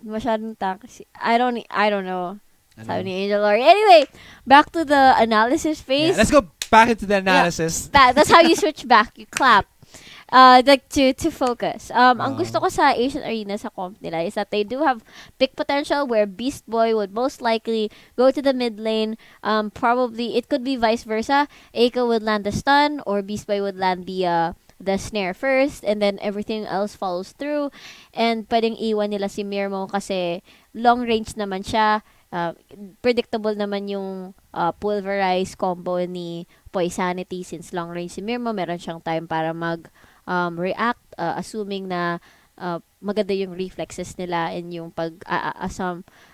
masyadong taxi. I don't know. Sabi ni Angel Lori. Anyway, back to the analysis phase. Yeah, let's go back into the analysis. Yeah, that's how you switch back. You clap. Like to focus. Ang gusto ko sa Asian Arena sa comp nila is that they do have big potential where Beast Boy would most likely go to the mid lane. Probably it could be vice versa. Eiko would land the stun or Beast Boy would land the snare first and then everything else follows through. And pwedeng iwan nila si Mirmo kasi long range naman siya. Predictable naman yung pulverize combo ni Poisanity since long range si Mirmo, meron siyang time para mag react assuming na maganda yung reflexes nila and yung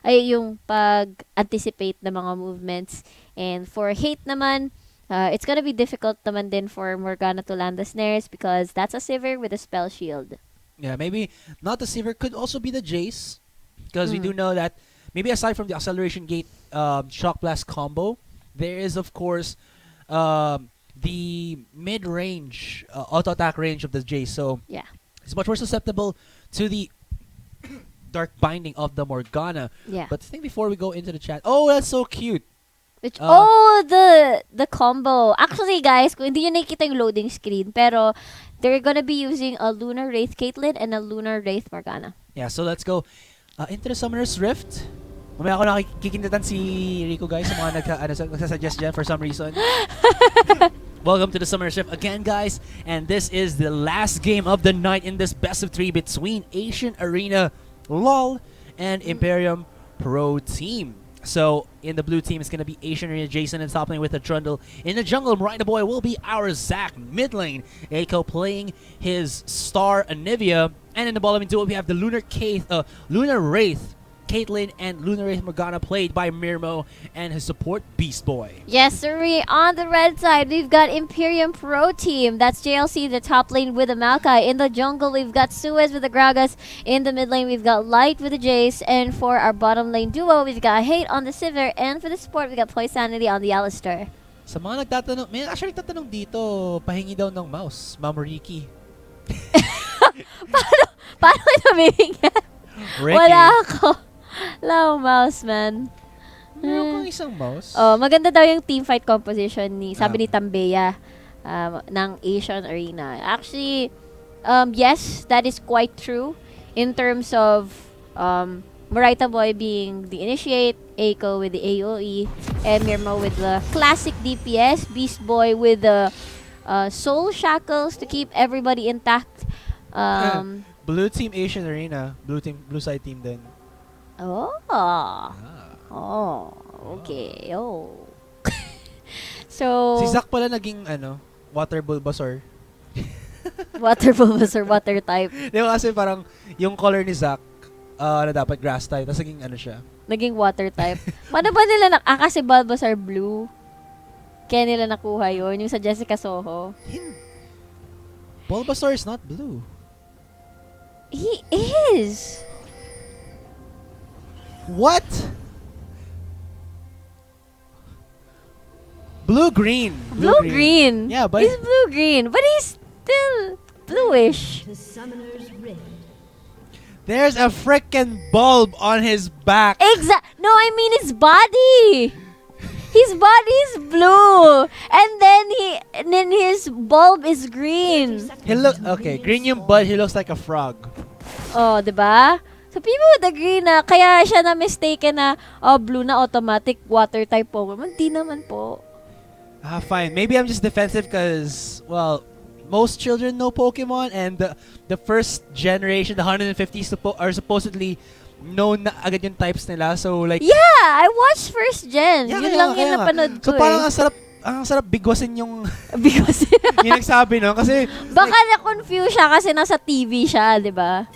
yung pag-anticipate ng mga movements. And for Hate naman, it's gonna be difficult naman din for Morgana to land the snares because that's a Sivir with a spell shield. Yeah, maybe not the Sivir, could also be the Jace because we do know that maybe aside from the acceleration gate shock blast combo, there is of course the mid-range auto attack range of the Jace. So yeah, it's much more susceptible to the dark binding of the Morgana. Yeah. But I think before we go into the chat, oh, that's so cute. Which, the combo. Actually, guys, kung hindi nyo nakikita yung loading screen, pero they're gonna be using a Lunar Wraith Caitlyn and a Lunar Wraith Morgana. Yeah, so let's go into the Summoner's Rift. Mamaya ako nakikindatan si Riku, guys, sa mga nagsasuggest dyan for some reason. Welcome to the Summoner's Rift again, guys. And this is the last game of the night in this best of 3 between Asian Arena LOL and Imperium Pro Team. So, in the blue team, it's going to be Asian Arena Jason and top lane with a Trundle. In the jungle, Marina Boy will be our Zac. Mid lane, Eiko playing his star Anivia. And in the bottom duo, we have the Lunar Wraith Caitlyn and Lunar Wraith Morgana played by Mirmo and his support Beast Boy. Yes, sir. On the red side, we've got Imperium Pro Team. That's JLC, the top lane with the Maokai. In the jungle, we've got Suez with the Gragas. In the mid lane, we've got Light with the Jace. And for our bottom lane duo, we've got Hate on the Sivir. And for the support, we've got Poisanity on the Alistar. Sa mga nagtatanong, may actually nagtatanong dito, pahingi daw ng mouse, Ma'am Rikki. Paano ito bibigyan? Wala ako. Low mouse, man. Meron kang isang mouse? Oh, maganda daw yung teamfight composition sabi ni Tambeya ng Asian Arena. Actually, yes, that is quite true in terms of Marita Boy being the initiate, Eiko with the AoE, and Mirmo with the classic DPS, Beast Boy with the soul shackles to keep everybody intact. Blue team Asian Arena, blue side team din. Oh. Oh. Okay. Oh. So Si Zac pala naging water Bulbasaur. Water Bulbasaur, water type. Di ba kasi parang yung color ni Zac na dapat grass type, tapos naging siya. Naging water type. Paano ba nila kasi Bulbasaur blue? Kaya nila nakuha yun, yung sa Jessica Soho. Bulbasaur is not blue. He is. What? Blue-green. Blue-green. Yeah, but he's blue-green, but he's still bluish. The Summoner's Rift. There's a frickin' bulb on his back. No, I mean his body. His body is blue, and then his bulb is green. Green yung bud. He looks like a frog. Oh, diba? So people would agree na kaya siya na mistaken na blue na automatic water type Pokemon. Di naman po. Fine. Maybe I'm just defensive because, well, most children know Pokemon and the first generation, the 150s are supposedly known na agad yung types nila. So like yeah, I watched first gen. Yeah, Yun lang yung napanood ko. So parang ang sarap bigwasin yung Bigwasin. yung nagsabi, no? Kasi baka na-confuse siya kasi nasa TV siya, di ba?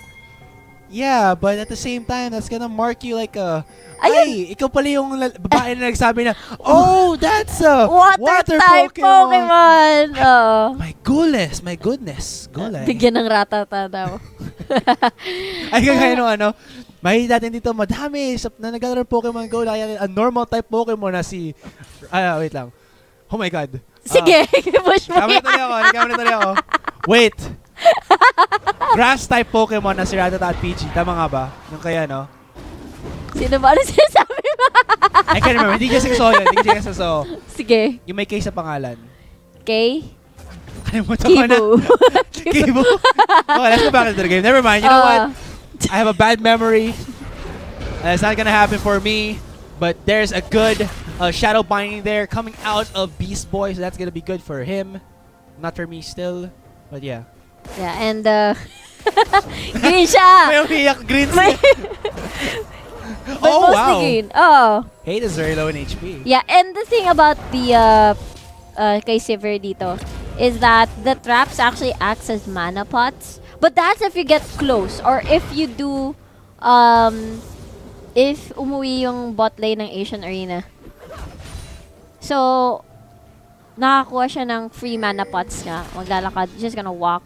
Yeah, but at the same time, that's gonna mark you like ay, ikaw pala yung babae na nagsabi na, oh, that's a water type Pokemon. My goodness. Bigyan ng ratata daw. Ay, kagaya nung may natin dito, madami na naglalaro Pokemon Go, a normal type Pokemon na si, wait lang. Oh my God. Sige, push mo yan. Nagkamali tuloy ako. Wait. Grass type Pokemon na si Rattata at PG. Tama nga ba? Yung kaya, no? Sino ba? Ano sinasabi mo? I can't remember. Hindi kasi so yun. Hindi kasi so. Sige. Yung may K sa pangalan. Okay? Kalimutan ko na. Kibu. Okay, let's go back into the game. Never mind. You know what? I have a bad memory. It's not gonna happen for me. But there's a good shadow binding there coming out of Beast Boy. So that's gonna be good for him. Not for me still. But yeah. Yeah, and green siya. May umiyak green. But Oh, mostly wow. green. Oh. Hate is very low in HP. Yeah, and the thing about the kay Sivir dito is that the traps actually acts as mana pots. But that's if you get close or if you do if umuwi yung bot lane ng Acion Arena. So nakakuha siya ng free mana pots nga. Maglalakad, just gonna walk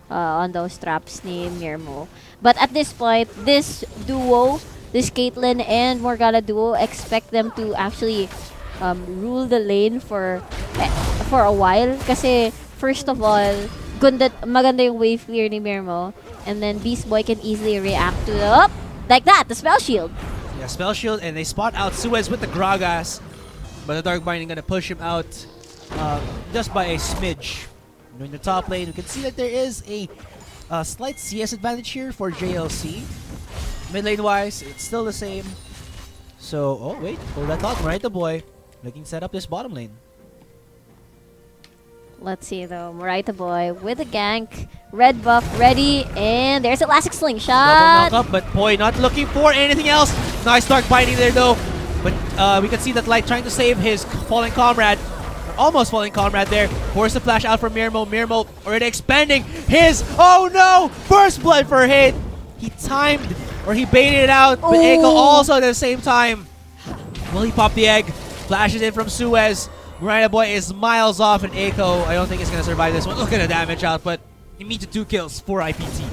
on those traps ni Mirmo. But at this point, this duo, this Caitlyn and Morgana duo, expect them to actually rule the lane for a while. Kasi, first of all, maganda yung wave clear ni Mirmo. And then Beast Boy can easily react to like that, the spell shield. Yeah, spell shield, and they spot out Suez with the Gragas. But the Dark Binding gonna push him out just by a smidge. In the top lane, we can see that there is a slight CS advantage here for JLC. Mid lane wise, it's still the same. So, oh wait, hold that thought, right the boy. Looking to set up this bottom lane. Let's see though, Morita Boy with a gank, red buff ready, and there's Elastic Slingshot. Double knock up, but Boy not looking for anything else. Nice Dark Binding there though. But we can see that Light trying to save his falling comrade. Almost falling comrade there. Force the flash out from Mirmo. Mirmo already expanding his. Oh no! First blood for hit. He timed or he baited it out, but Echo also at the same time. Will he pop the egg? Flashes in from Suez. Marina Boy is miles off, and Echo, I don't think he's gonna survive this one. Look at the damage out, but immediate 2 kills for IPT.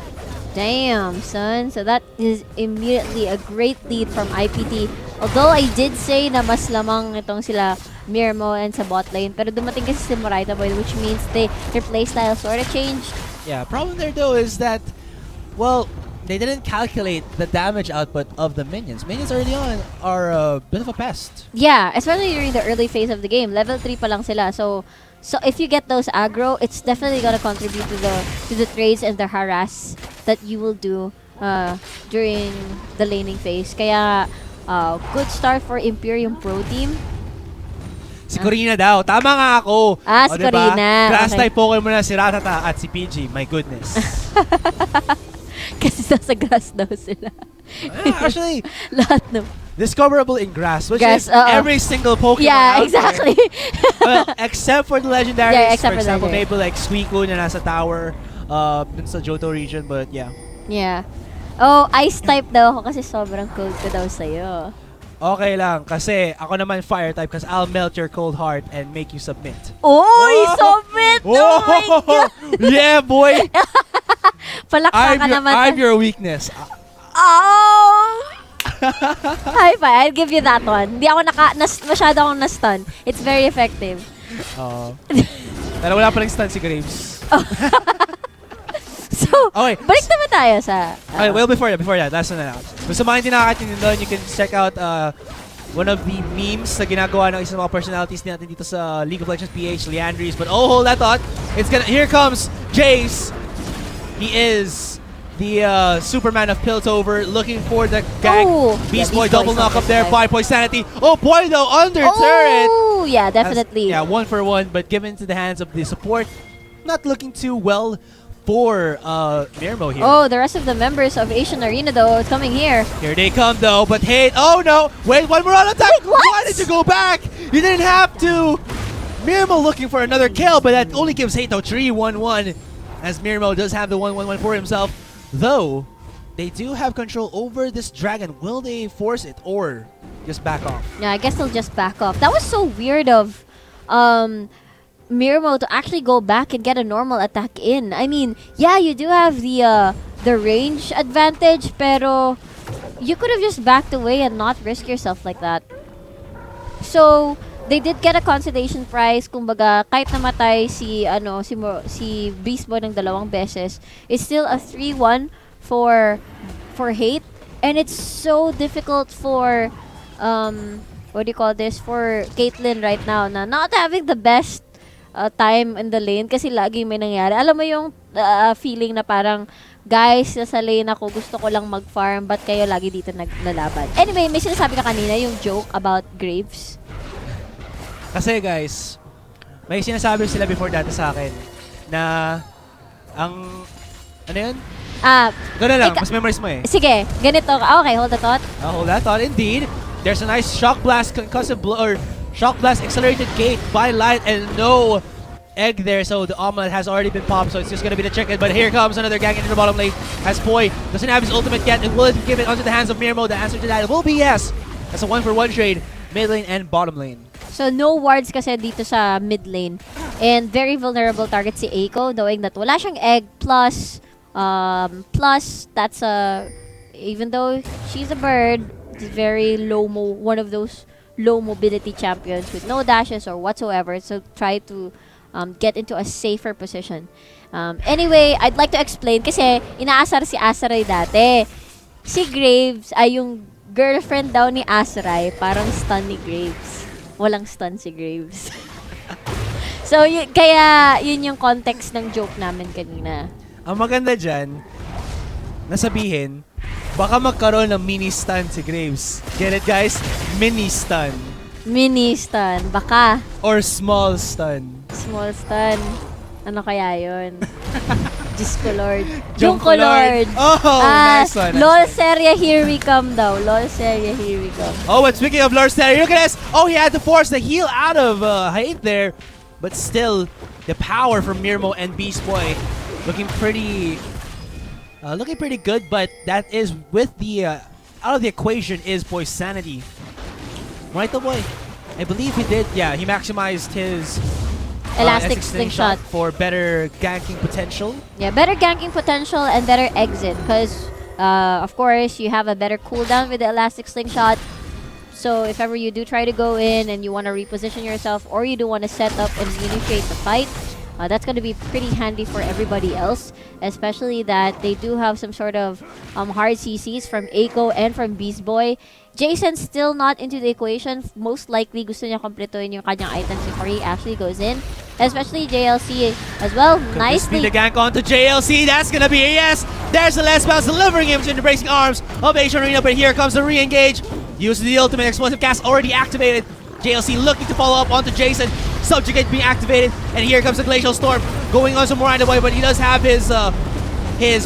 Damn, son. So that is immediately a great lead from IPT. Although I did say na mas lamang itong sila Mirmo and sa bot lane, pero dumating kasi si Morita Boy, which means their playstyle sort of changed. Yeah, problem there though is that, well, they didn't calculate the damage output of the minions. Minions early on are a bit of a pest. Yeah, especially during the early phase of the game. Level 3 pa lang sila. So if you get those aggro, it's definitely gonna contribute to the trades and the harass that you will do during the laning phase. Kaya good start for Imperium Pro Team. Si Corina daw. Tama nga ako. Si diba? Corina. Grass Okay. type Pokemon na si Ratata at si PG. My goodness. Kasi nasa grass daw sila. Actually, Lahat no. discoverable in grass, which Grass, is every single Pokemon Yeah, out exactly. there. Well, except for the legendaries. Yeah, except for for example, legendary. maybe like Suicune na nasa tower dun sa Johto region, but yeah. Yeah. Oh, ice type daw ako kasi sobrang cold ko daw sa'yo. Okay lang, kasi ako naman fire type because I'll melt your cold heart and make you submit. Oy, submit! Oh my God! Yeah, boy! Palakpakan naman. I'm your weakness. Oh! High five. I'll give you that one. Hindi ako masyado akong na-stun. It's very effective. Pero wala palang stun si Graves. So, Okay. balik naman tayo sa... Okay, well, before that, last one na lang. Kung sa mga hindi nakakaintindi doon, you can check out one of the memes na ginagawa ng isang mga personalities natin dito sa League of Legends PH, Leandries. But oh, hold that thought. Here comes Jace. He is the Superman of Piltover, looking for the gank. Oh, Beast yeah, Boy Beast double Boy's knock up on there, this 5 point sanity. Oh boy, though, under turret. Oh, yeah, definitely. Yeah, 1 for 1, but given to the hands of the support, not looking too well for Mirmo here. Oh, the rest of the members of Acion Arena though coming here. Here they come though, but hey, oh no! Wait, one more on attack! Wait, what? Why did you go back? You didn't have to! Mirmo looking for another kill, but that only gives Hato 3-1-1, as Mirmo does have the 1-1-1 for himself. Though, they do have control over this dragon. Will they force it or just back off? Yeah, I guess they'll just back off. That was so weird of Mirmo to actually go back and get a normal attack in. I mean, yeah, you do have the range advantage, pero you could have just backed away and not risk yourself like that. So, they did get a consolation prize. Kumbaga, kahit namatay si Beast Boy ng 2 beses, it's still a 3-1 for Hate. And it's so difficult for, what do you call this, for Caitlyn right now na not having the best time in the lane kasi lagi may nangyari. Alam mo yung feeling na parang, guys, nasa lane ako, gusto ko lang mag-farm, but kayo lagi dito naglalaban. Anyway, may sinasabi ka kanina, yung joke about Graves. Kasi guys, may sinasabi sila before dati sa akin na ano yun? Gano'n lang, mas memorize mo eh. Sige, ganito. Okay, hold the thought. Hold that thought. Indeed, there's a nice shock blast, concussive blow, or shock blast accelerated gate by Light, and no egg there, so the omelet has already been popped, so it's just gonna be the chicken. But here comes another gang into the bottom lane as Poi doesn't have his ultimate yet, and will it give it onto the hands of Mirmo? The answer to that will be yes. That's a 1-for-1 trade, mid lane and bottom lane. So no wards kasi dito sa mid lane, and very vulnerable target si Eiko, knowing that wala siyang egg, plus that's even though she's a bird, it's very one of those low mobility champions with no dashes or whatsoever, so try to get into a safer position. Anyway, I'd like to explain kasi inaasar si Asurai dati. Si Graves ay yung girlfriend daw ni Asurai, parang stun ni Graves. Walang stun si Graves. So, kaya yun yung context ng joke namin kanina. Ang maganda dyan, nasabihin, baka magkaroon ng mini stun si Graves. Get it guys? Mini stun. Mini stun. Baka. Or small stun. Small stun. Ano kaya yun? Diyos ko Lord. Junko Lord. Oh, nice one. LOL Seria, here we come daw. LOL Seria, here we come. Oh, and speaking of LOL Seria, look at this. Oh, he had to force the heal out of height there. But still, the power from Mirmo and Beast Boy looking pretty good. But that is with the out of the equation is Boy's sanity. Right, the boy? I believe he did. Yeah, he maximized his Elastic slingshot for better ganking potential. Yeah, better ganking potential and better exit because, of course, you have a better cooldown with the elastic slingshot. So if ever you do try to go in and you want to reposition yourself or you do want to set up and initiate the fight, that's going to be pretty handy for everybody else, especially that they do have some sort of hard CCs from Eiko and from Beast Boy. Jason's still not into the equation. Most likely, gusto niya kompletuhin yung kanyang items before he actually goes in. Especially JLC as well. Nicely. The gank onto JLC. That's going to be a yes. There's the last bounce, delivering him to the bracing arms of Acion Arena. But here comes the re-engage. Uses the ultimate explosive cast already activated. JLC looking to follow up onto Jason. Subjugate being activated. And here comes the Glacial Storm going on some more on the way. But he does have his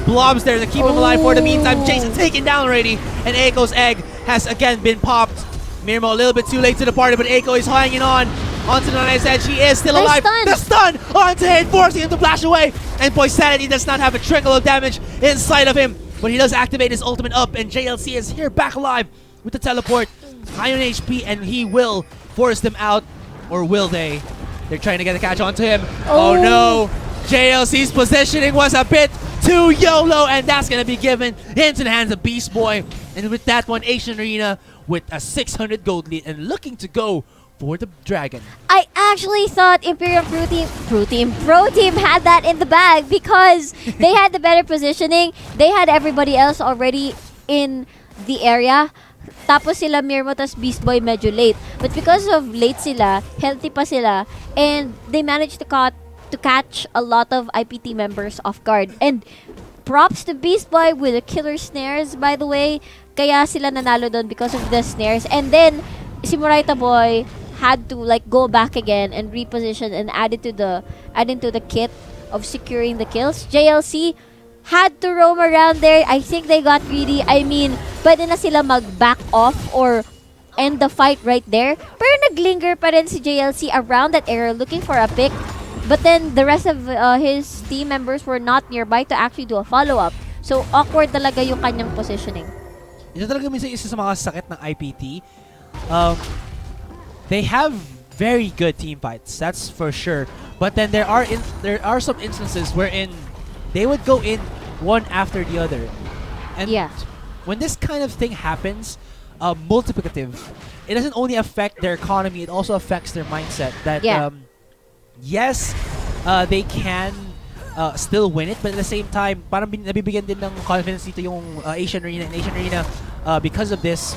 blobs there to keep him alive for the meantime. Jason taken down already. And Eiko's egg has again been popped. Mirmo a little bit too late to the party, but Eiko is hanging on onto the nice edge. She is still alive. The stun onto him, forcing him to flash away. And Boy Sanity does not have a trickle of damage inside of him, but he does activate his ultimate up, and JLC is here back alive with the teleport. High on HP, and he will force them out, or will they? They're trying to get a catch onto him. Oh no! JLC's positioning was a bit too YOLO, and that's going to be given into the hands of Beast Boy. And with that one, Acion Arena with a 600 gold lead and looking to go for the Dragon. I actually thought Imperium Pro Team had that in the bag because they had the better positioning. They had everybody else already in the area. Tapos sila Mirmo tas Beast Boy medyo late. But because of late sila, healthy pa sila, and they managed to catch a lot of IPT members off guard. And props to Beast Boy with the killer snares, by the way. Kaya sila nanalo doon because of the snares. And then, si Muraita Boy had to like go back again and reposition and add into the kit of securing the kills. JLC had to roam around there. I think they got greedy. I mean, pwede na sila mag-back off or end the fight right there. Pero naglinger pa rin si JLC around that area looking for a pick. But then, the rest of his team members were not nearby to actually do a follow-up. So, awkward talaga yung kanyang positioning. Ito talaga minsan isa sa mga sakit ng IPT. They have very good team fights, that's for sure. But then there are some instances wherein they would go in one after the other. And when this kind of thing happens, multiplicative, it doesn't only affect their economy, it also affects their mindset. That yes, they can still win it, but at the same time, parang nabibigyan din ng confidence dito yung Acion Arena, and Acion Arena, because of this,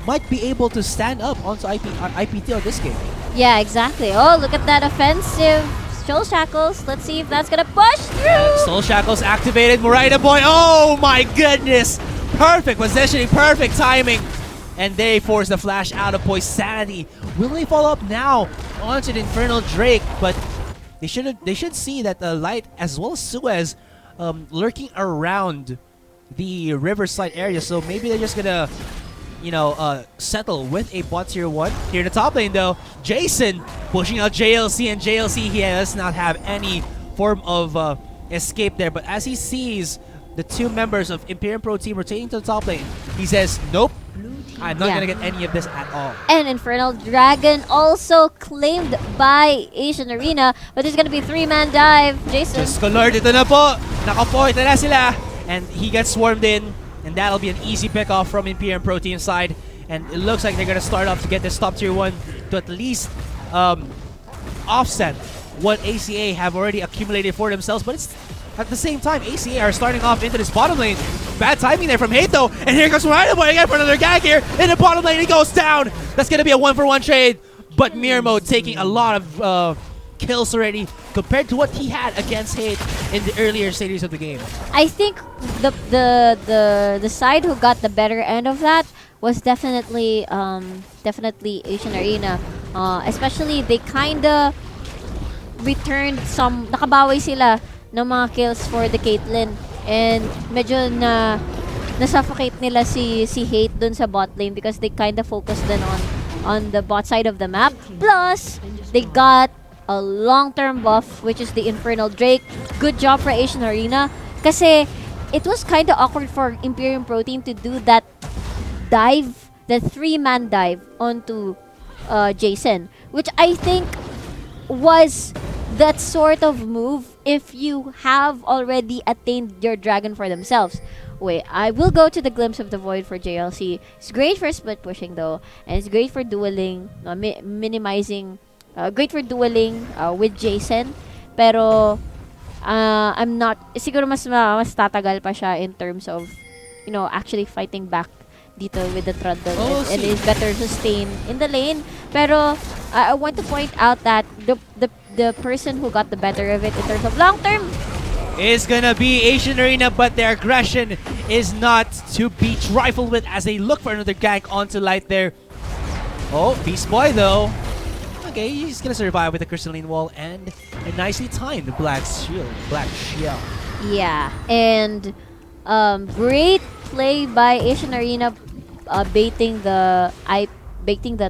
might be able to stand up onto IPT on this game. Yeah, exactly. Oh, look at that offensive Soul Shackles. Let's see if that's gonna push through. Soul Shackles activated. Morita Boy. Oh my goodness! Perfect positioning, perfect timing. And they force the flash out of Boy's sanity. Will they follow up now onto the Infernal Drake? But they should see that the Light as well as Suez lurking around the Riverside area. So maybe they're just gonna, settle with a bot tier 1. Here in the top lane though, Jason pushing out JLC, and JLC, he does not have any form of escape there. But as he sees the 2 members of Imperium Pro Team rotating to the top lane, he says, nope, I'm not gonna get any of this at all. And Infernal Dragon also claimed by Asian Arena, but there's gonna be 3-man dive. Jason. Just Lord, ito na po. Nakapoint na sila. And he gets swarmed in. And that'll be an easy pick off from Imperium Pro Team side. And it looks like they're gonna start off to get this top tier 1 to at least offset what ACA have already accumulated for themselves. But it's at the same time, ACA are starting off into this bottom lane. Bad timing there from Hate though. And here comes Morita Boy again for another gag here. In the bottom lane, he goes down. That's gonna be a 1-for-1 trade. But Mirmo taking a lot of kills already compared to what he had against Hate in the earlier stages of the game. I think the side who got the better end of that was definitely Asian Arena. Especially they kinda returned some, nakabawi sila ng mga kills for the Caitlyn, and medyo na-suffocate nila si Hate dun sa bot lane because they kinda focused then on the bot side of the map. Plus, they got a long-term buff, which is the Infernal Drake. Good job for Asian Arena kasi it was kind of awkward for Imperium Pro Team to do that dive, the 3-man dive onto Jason, which I think was that sort of move if you have already attained your dragon for themselves. Wait, I will go to the Glimpse of the Void for JLC. It's great for split pushing though, and it's great for dueling, minimizing. Great for dueling with Jason, pero I'm not, siguro mas tatagal pa siya in terms of, actually fighting back dito with the Trundle, and is better sustained in the lane. Pero I want to point out that the person who got the better of it in terms of long term is gonna be Asian Arena, but their aggression is not to be trifled with as they look for another gank onto Light there. Oh, Beast Boy though. Okay, he's gonna survive with the crystalline wall and a nicely timed black shield. Yeah, and great play by Asian Arena, baiting the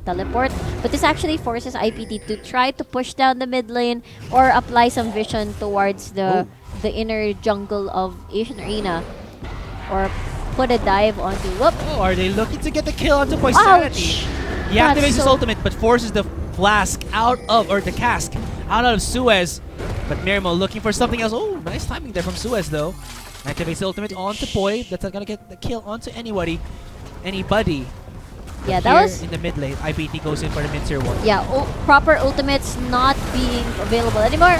teleport, but this actually forces IPT to try to push down the mid lane or apply some vision towards the inner jungle of Asian Arena, or put a dive onto. Whoop! Oh, are they looking to get the kill onto Poisanity? He activates his ultimate, but forces the flask out of, or the cask out of Suez. But Mirmo looking for something else. Oh, nice timing there from Suez though. Activates the ultimate onto Poi. That's not gonna get the kill onto anybody. Yeah, that was in the mid lane. IPT goes in for the mid tier 1. Yeah, proper ultimates not being available anymore.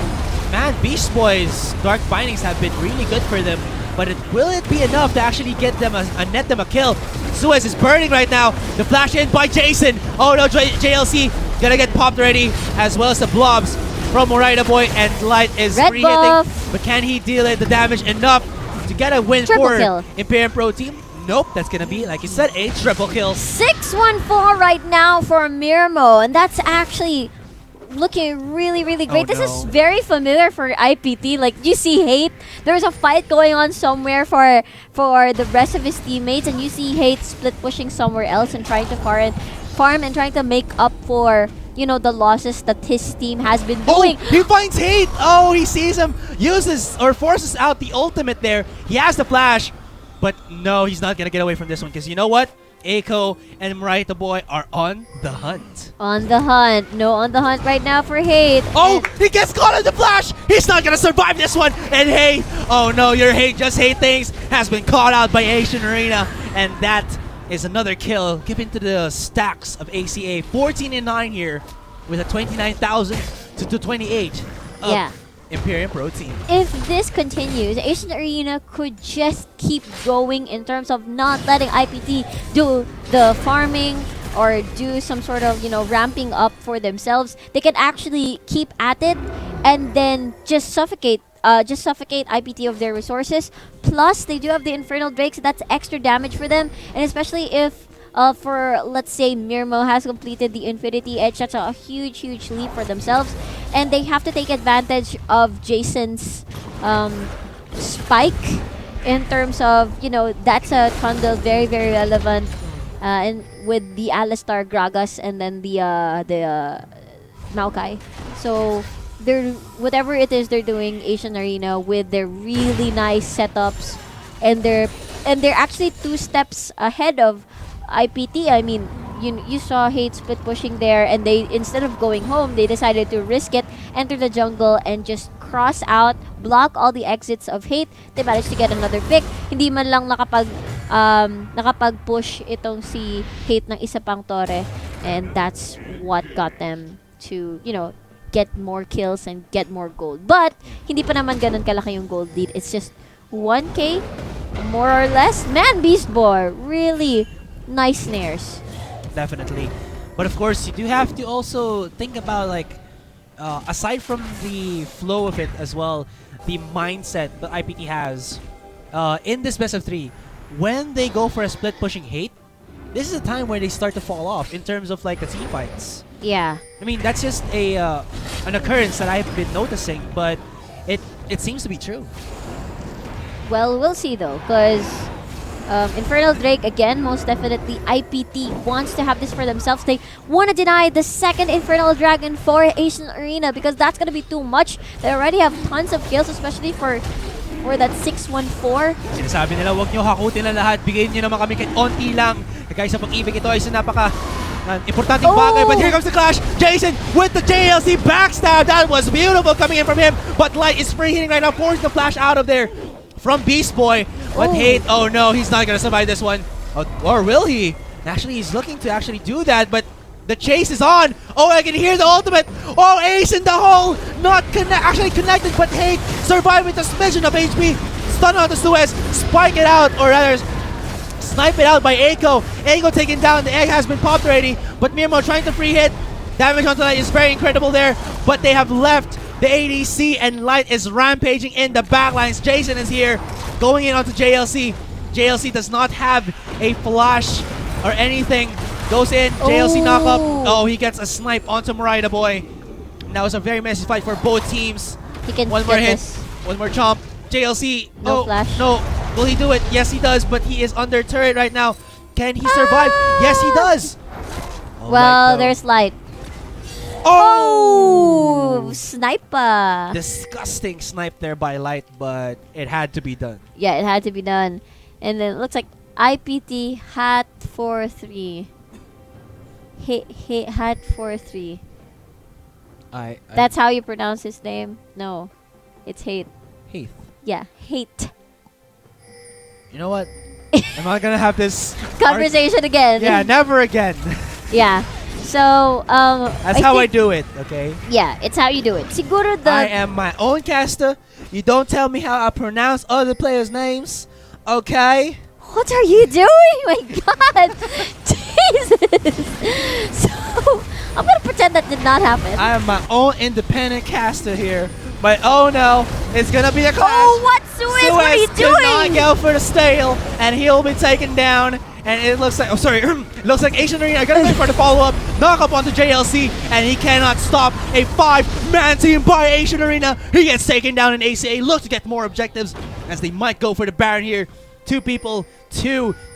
Man, Beast Boy's Dark Bindings have been really good for them, but will it be enough to actually get them net them a kill? Suez is burning right now. The flash in by Jason. Oh no, JLC gonna get popped already, as well as the blobs from Morita Boy, and Light is Red free hitting. buff. But can he deal the damage enough to get a win Triple for kill. Imperium Pro Team? Nope, that's gonna be, like you said, a triple kill. 6-1-4 right now for Mirmo, and that's actually looking really, really great. This is very familiar for IPT. Like, you see Hate, there's a fight going on somewhere for the rest of his teammates, and you see Hate split pushing somewhere else and trying to farm and trying to make up for, the losses that his team has been doing. Oh, he finds Hate. Oh, he sees him, uses or forces out the ultimate there. He has the flash, but no, he's not gonna get away from this one, because you know what? Eiko and Morita Boy are on the hunt. On the hunt. No, on the hunt right now for Hate. Oh, he gets caught in the flash. He's not gonna survive this one. And Hate, oh no, your Hate just Hate things has been caught out by Asian Arena, and that is another kill given to the stacks of ACA. 14-9 here with a 29,000 to 28 of Imperium Pro team. If this continues, Asian Arena could just keep going in terms of not letting IPT do the farming or do some sort of, ramping up for themselves. They can actually keep at it and then just suffocate IPT of their resources. Plus, they do have the Infernal Drakes. That's extra damage for them. And especially if, for, let's say, Mirmo has completed the Infinity Edge, that's a huge, huge leap for themselves. And they have to take advantage of Jason's spike in terms of, that's a Trundle very, very relevant. And with the Alistar, Gragas, and then the Maokai. So they're whatever it is they're doing, Asian Arena, with their really nice setups, and they're actually 2 steps ahead of IPT. I mean, you saw Hate split pushing there, and they, instead of going home, they decided to risk it, enter the jungle, and just cross out, block all the exits of Hate. They managed to get another pick. Hindi man lang nakapag-push itong si Hate ng isa pang Torre, and that's what got them to, get more kills and get more gold. But hindi pa naman ganun kalaki yung gold lead. It's just 1k more or less. Man, Beast Boy, really nice snares. Definitely. But of course, you do have to also think about, like, aside from the flow of it as well, the mindset that IPT has in this best of 3. When they go for a split pushing Hate, this is a time where they start to fall off in terms of, like, the team fights. Yeah. I mean, that's just an occurrence that I've been noticing, but it seems to be true. Well, we'll see though, because Infernal Drake, again, most definitely IPT wants to have this for themselves. They want to deny the second Infernal Dragon for Asian Arena because that's going to be too much. They already have tons of kills, especially for that 614. Sinasabi nila, huwag nyo hakutin na lahat. Bigyan nyo naman kami kahit onti lang. Kaya sa pag-ibig, ito ay napaka importanteng bagay. But here comes the clash. Jason with the JLC backstab. That was beautiful coming in from him. But Light is free hitting right now, forcing the flash out of there from Beast Boy. But Hate, oh no, he's not going to survive this one. Or will he? Actually, he's looking to actually do that, but the chase is on. Oh, I can hear the ultimate. Oh, Ace in the hole. Not actually connected, but Hate survived with a smidgen of HP. Stun on the Suez. Spike it out, or rather, snipe it out by Eiko. Eiko taken down. The egg has been popped already, but Mirmo trying to free hit. Damage onto Light is very incredible there, but they have left the ADC, and Light is rampaging in the backlines. Jason is here, going in onto JLC. JLC does not have a flash or anything. Goes in, JLC knockup. Oh, he gets a snipe onto Murida Boy. And that was a very messy fight for both teams. He can one more hit, one more chomp. JLC, no flash. No. Will he do it? Yes, he does, but he is under turret right now. Can he survive? Yes, he does. Oh, well, there's Light. Oh, sniper. Disgusting snipe there by Light, but it had to be done. Yeah, it had to be done. And then it looks like IPT hat 4-3. Hat 4-3. That's how you pronounce his name? No, it's Hate. Hate. Yeah, Hate. You know what? I'm not gonna have this conversation again. Yeah, never again. Yeah. So, that's how I do it, okay? Yeah, it's how you do it. Siguro I am my own caster. You don't tell me how I pronounce other players' names, okay? What are you doing? My God! Jesus! So, I'm gonna pretend that did not happen. I am my own independent caster here. But oh no, it's gonna be a clash. Oh, what? Suez, what are you doing? Cannot go for the stale, and he'll be taken down. And it looks like, it looks like Asian Arena are gonna go for the follow-up, knock up onto JLC, and he cannot stop a 5-man team by Asian Arena. He gets taken down in ACA, look to get more objectives, as they might go for the Baron here. Two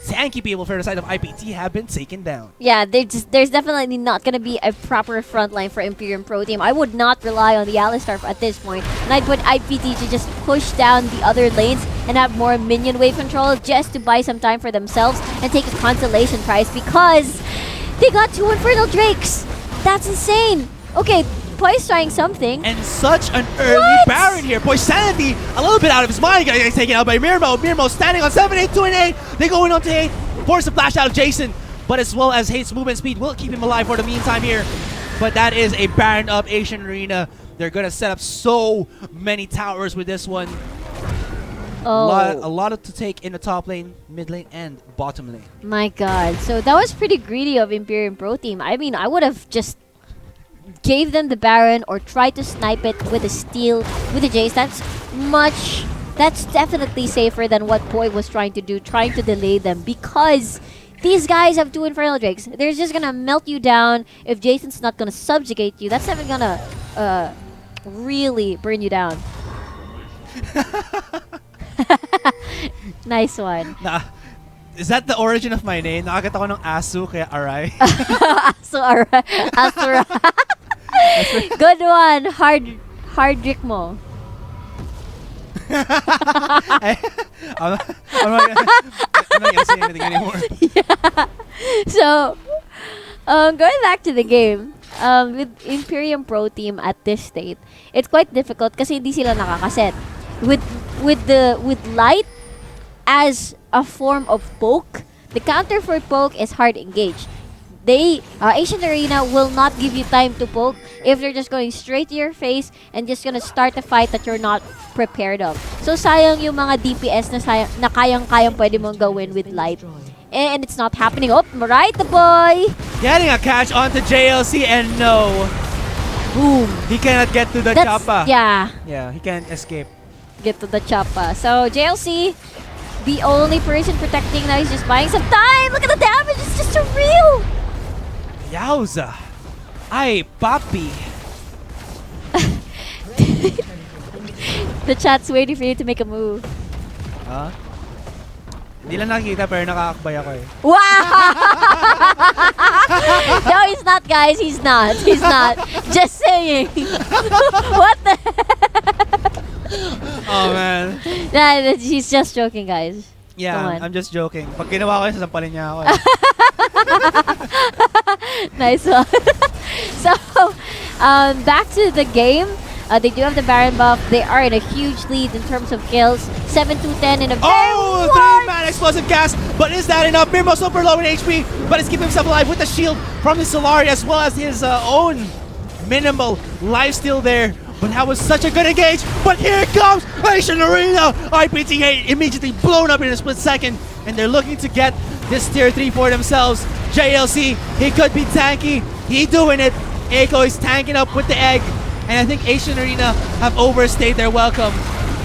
tanky people for the side of IPT have been taken down. Yeah, there's definitely not going to be a proper front line for Imperium Pro Team. I would not rely on the Alistar at this point, and I'd put IPT to just push down the other lanes and have more minion wave control just to buy some time for themselves and take a consolation prize because they got 2 Infernal Drakes. That's insane. Okay, Poise trying something. And such an early Baron here. Poise Sanity, a little bit out of his mind, getting taken out by Mirmo. Mirmo standing on 7-8, 2-8. They go in onto Hate, force the flash out of Jason. But as well as Hate's movement speed will keep him alive for the meantime here. But that is a Baron up Asian Arena. They're gonna set up so many towers with this one. Oh. A lot to take in the top lane, mid lane, and bottom lane. My god. So that was pretty greedy of Imperium Pro Team. I mean, I would have just gave them the Baron or tried to snipe it with a steal, with a Jace. That's definitely safer than what Boy was trying to do, trying to delay them, because these guys have 2 Infernal Drakes. They're just gonna melt you down. If Jason's not gonna subjugate you, that's never gonna really burn you down. Nice one. Is that the origin of my name? Nakakita ko ng Asu kaya Arai. Asurai. Good one. Hard trick mo. I'm not gonna say anything anymore. Yeah. So, going back to the game, with Imperium Pro Team at this state, it's quite difficult kasi hindi sila nakakaset. With light as a form of poke, the counter for poke is hard engage. Acion Arena will not give you time to poke if they're just going straight to your face and just gonna start a fight that you're not prepared of. So sayang yung mga DPS na kayang-kayang pwede mong gawin with light. And it's not happening. Oh, right, the boy! Getting a catch onto JLC, and no. Boom. He cannot get to the choppa. Yeah. Yeah, he can't escape. Get to the choppa. So JLC, the only person protecting now, he's just buying some time. Look at the damage. It's just surreal. Yowza. Ay, papi. The chat's waiting for you to make a move. Huh? Hindi lang nakikita pero nakakakbay ako eh. Wow! No, he's not, guys. He's not. He's not. Just saying. What the Oh, man. Nah, he's just joking, guys. Yeah, Come on. I'm just joking. Pag ginawa ko yun, sasampalin niya ako eh. Nice one. So, back to the game. They do have the Baron buff. They are in a huge lead in terms of kills. 7-10 in a very 3-man explosive gas, but is that enough? Mirmo super low in HP, but he's keeping himself alive with the shield from his Solari as well as his own minimal lifesteal there. But that was such a good engage. But here it comes, Acion Arena. IPT8 immediately blown up in a split second, and they're looking to get this tier 3 for themselves. JLC, he could be tanky. He doing it. Echo is tanking up with the egg. And I think Acion Arena have overstayed their welcome.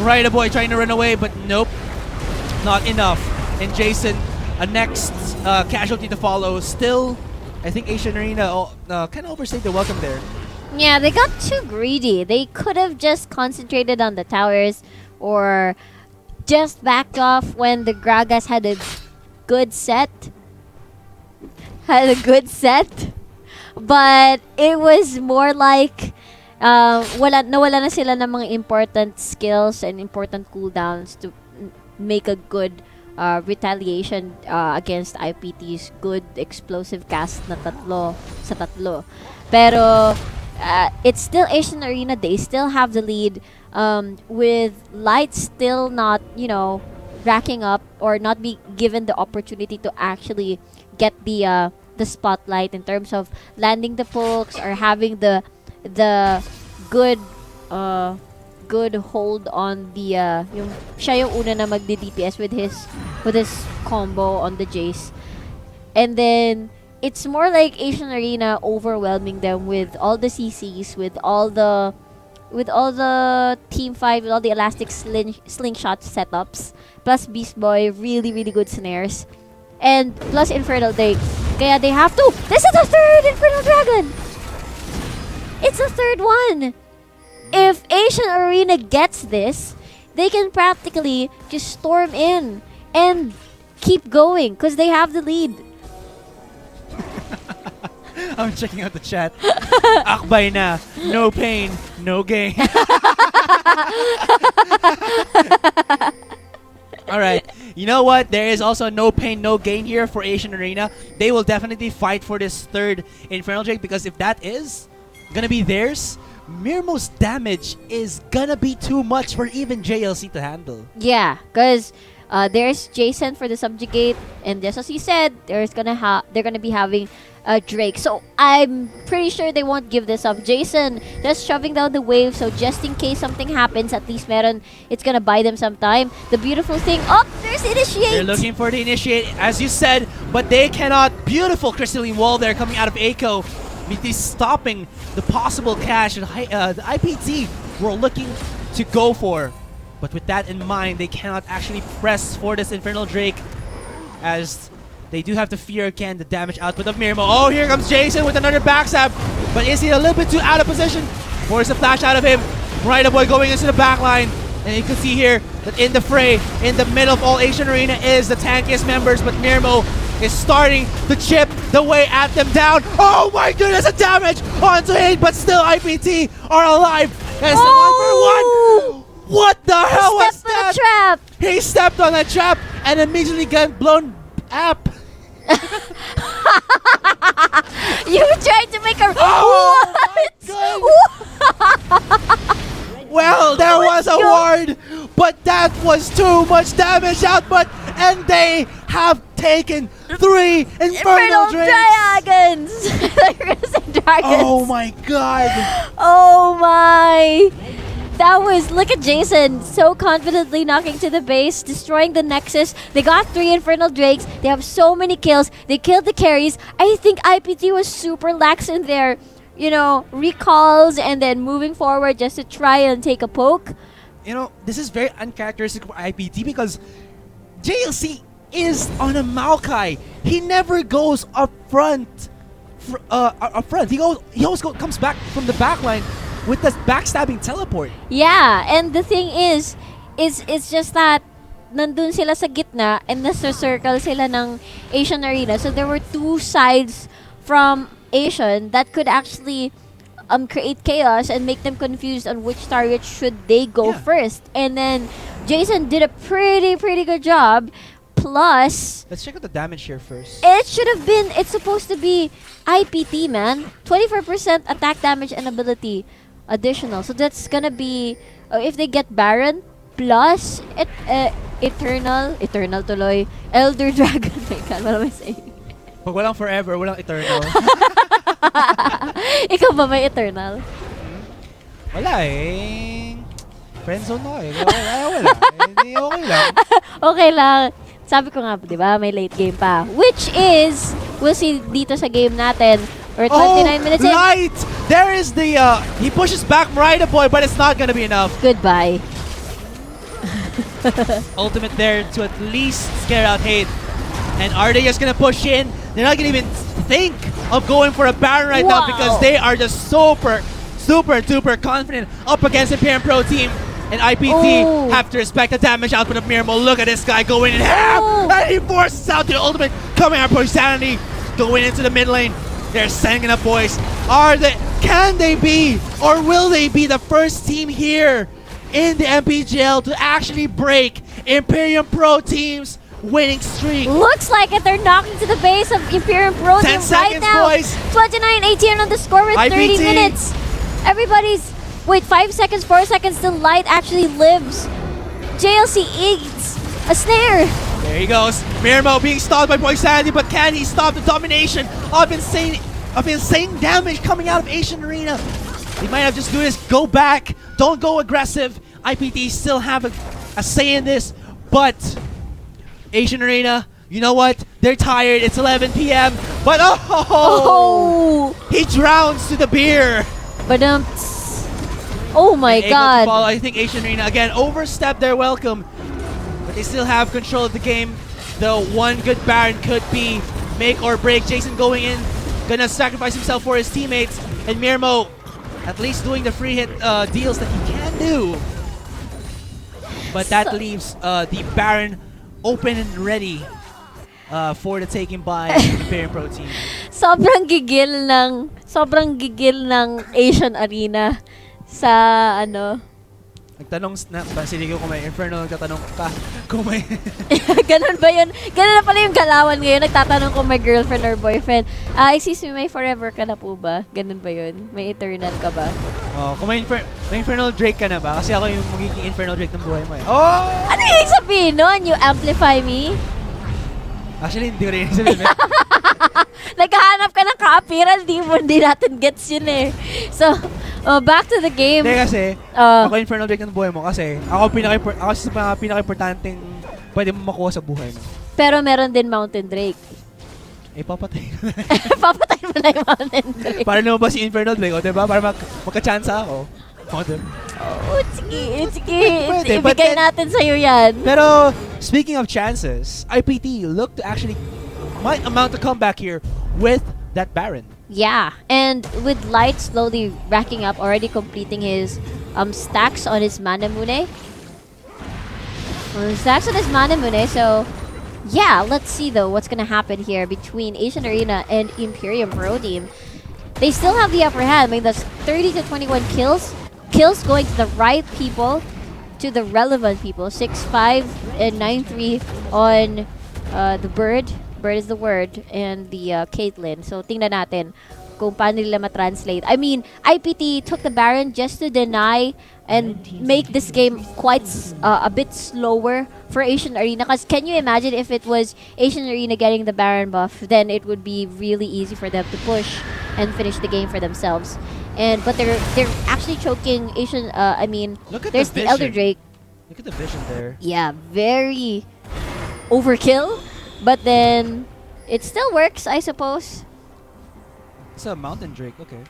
Right, a boy trying to run away, but nope, not enough. And Jason, a next casualty to follow. Still, I think Acion Arena kind of overstayed their welcome there. Yeah, they got too greedy. They could have just concentrated on the towers or just backed off when the Gragas had a good set. But it was more like nawala na sila ng mga important skills and important cooldowns to make a good retaliation against IPT's good explosive cast na tatlo sa tatlo. Pero it's still Acion Arena. They still have the lead with Light still not, racking up or not be given the opportunity to actually get the spotlight in terms of landing the pokes or having the good hold on the siya yung una na magdi-DPS with his combo on the Jace. And then it's more like Acion Arena overwhelming them with all the CCs, with all the team fight, with all the elastic slingshot setups, plus Beast Boy, really really good snares, and plus Infernal Drake. Kaya they have to. This is the third Infernal Dragon. It's the third one. If Acion Arena gets this, they can practically just storm in and keep going because they have the lead. I'm checking out the chat. Akbay na. No pain, no gain. Alright, you know what? There is also no pain, no gain here for Acion Arena. They will definitely fight for this third Infernal Drake because if that is gonna be theirs, Mirmo's damage is gonna be too much for even JLC to handle. Yeah, because There's Jason for the subjugate, and just as you said, they're gonna be having Drake. So I'm pretty sure they won't give this up. Jason just shoving down the wave, so just in case something happens, at least it's gonna buy them some time. The beautiful thing, oh, there's Initiate! They're looking for the Initiate, as you said, but they cannot. Beautiful crystalline wall there coming out of Echo. He's stopping the possible cash that the IPT were looking to go for. But with that in mind, they cannot actually press for this Infernal Drake, as they do have to fear again the damage output of Mirmo. Oh, here comes Jason with another backstab, but is he a little bit too out of position? Force a flash out of him. Boy going into the backline. And you can see here that in the fray, in the middle of all Acion Arena is the tankiest members, but Mirmo is starting to chip the way at them down. Oh my goodness, the damage onto 8, but still IPT are alive. That's the 1-for-1. What the hell was that? Trap. He stepped on a trap and immediately got blown up. You tried to make a... Oh what? Well, there was a ward, but that was too much damage output, and they have taken 3 Infernal Dragons! Dragons! Oh my god! Oh my! That was, look at Jason, so confidently knocking to the base, destroying the Nexus. They got 3 Infernal Drakes. They have so many kills. They killed the carries. I think IPT was super lax in their, recalls and then moving forward just to try and take a poke. This is very uncharacteristic for IPT because JLC is on a Maokai. He never goes up front. He always comes back from the backline with the backstabbing teleport. Yeah, and the thing is it's just that nandun sila sa gitna and nasa circle sila ng Acion Arena. So there were 2 sides from Acion that could actually create chaos and make them confused on which target should they go first. And then Jason did a pretty good job. Plus, let's check out the damage here first. It's supposed to be IPT, man. 24% attack damage and ability additional. So that's gonna be, if they get Baron, plus Eternal tuloy, Elder Dragon. My God, what am I saying? Pag walang forever, walang eternal. Ikaw ba may Eternal? Wala eh. Friendzone na eh. Wala. Hindi okay lang. Okay lang. Sabi ko nga, di ba, may late game pa. Which is, we'll see dito sa game natin. Or 29 minutes in. Right! There is the, he pushes back Boy, but it's not gonna be enough. Goodbye. Ultimate there to at least scare out Hate. And are they just gonna push in? They're not gonna even think of going for a Baron right now because they are just super duper confident up against Imperium Pro Team. And IPT have to respect the damage output of Mirmo. Look at this guy going in half! And he forces out the ultimate coming out for Sanity. Going into the mid lane. They're sending up boys. Can they be or will they be the first team here in the MPGL to actually break Imperium Pro Team's winning streak? Looks like it. They're knocking to the base of Imperium Pro Team 10 seconds, right now. boys. 29-18 on the score with 30 IPT. minutes. Everybody's... Wait, 5 seconds, 4 seconds till Light actually lives. JLC eats a snare. There he goes. Mirmo being stalled by Boy Sandy, but can he stop the domination of insane damage coming out of Acion Arena? He might have just do this. Go back. Don't go aggressive. IPT still have a say in this, but Acion Arena, you know what? They're tired. It's 11 p.m. But he drowns to the beer. But oh my God. I think Acion Arena again overstepped their welcome, but they still have control of the game. The one good Baron could be make or break. Jason going in, gonna sacrifice himself for his teammates, and Mirmo at least doing the free hit deals that he can do. But that leaves the Baron open and ready for the taking by Imperium Pro Team. Sobrang gigil ng Acion Arena sa Nagtanong si Riku kung may Infernal, nagtatanong ka kung may... Ganun ba yun? Ganun na pala yung galawan ngayon. Nagtatanong kung may girlfriend or boyfriend. Excuse me, may forever ka na po ba? Ganun ba yun? May eternal ka ba? Oh, kung may Infernal Drake ka na ba? Kasi ako yung magiging Infernal Drake ng buhay mo eh. Oh! Ano yung sabihin nun? You amplify me? Actually, hindi ko rin sabihin. Naghahanap ka ng ka-appeal, di natin gets yun eh. So, back to the game. Hindi kasi, ako Infernal Drake ng buhay mo kasi ako sa mga pinaka-importanting pwede mo makuha sa buhay mo. Pero meron din Mountain Drake. Eh, papatay ko na. Papatay mo na yung Mountain Drake. Para lumabas si Infernal Drake, o diba? Para magka-chansa ako. Oh, sige. Pwede, Ibigay natin sa'yo yan. Pero, speaking of chances, IPT look to actually might amount to comeback here with that Baron. Yeah, and with Light slowly racking up, already completing his stacks on his Manamune. Stacks on his Manamune, so yeah, let's see though what's gonna happen here between Acion Arena and Imperium Pro Team. They still have the upper hand. I mean, that's 30 to 21 kills. Kills going to the right people, to the relevant people. 6-5 and 9-3 on the Bird. Bird is the word, and the Caitlyn. So tingnan natin kung paano nila ma-translate. I mean, IPT took the Baron just to deny and make this game quite a bit slower for Acion Arena. Because can you imagine if it was Acion Arena getting the Baron buff, then it would be really easy for them to push and finish the game for themselves. But they're actually choking Acion. I mean, there's the Elder Drake. Look at the vision there. Yeah, very overkill. But then, it still works, I suppose. It's a Mountain Drake, okay.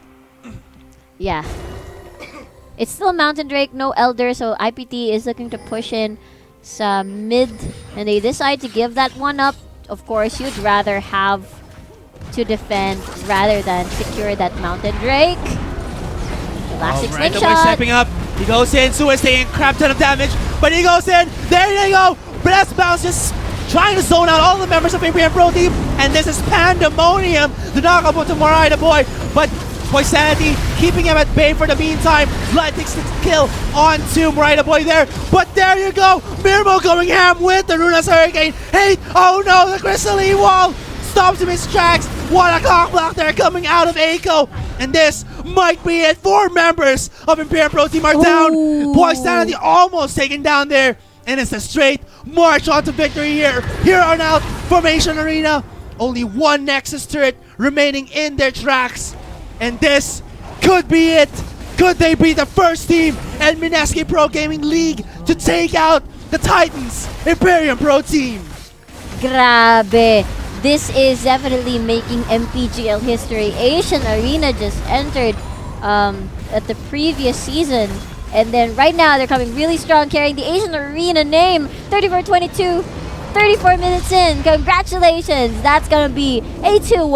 Yeah. It's still Mountain Drake, no Elder, so IPT is looking to push in some mid. And they decide to give that one up. Of course, you'd rather have to defend rather than secure that Mountain Drake. Classic right slingshot. stepping up. He goes in, Suez taking a crap ton of damage. But he goes in, there you go! Blast Bounce just trying to zone out all the members of Imperium Pro Team, and this is pandemonium to knock up onto Morai the boy, but Poisanity keeping him at bay for the meantime. Light takes the kill onto Morai the boy there, but there you go! Mirmo going ham with the Runa's Hurricane. Hey, oh no, the Crystalline Wall stops him in his tracks. What a cock block there coming out of Eiko, and this might be it. 4 members of Imperium Pro Team are down. Poisanity almost taken down there. And it's a straight march on to victory here on out Formation Arena. Only one Nexus turret remaining in their tracks. And this could be it. Could they be the first team in Mineski Pro Gaming League to take out the Titans Imperium Pro Team? Grabe. This is definitely making MPGL history. Acion Arena just entered at the previous season. And then right now, they're coming really strong, carrying the Acion Arena name. 34-22, 34 minutes in. Congratulations. That's going to be a 2-1.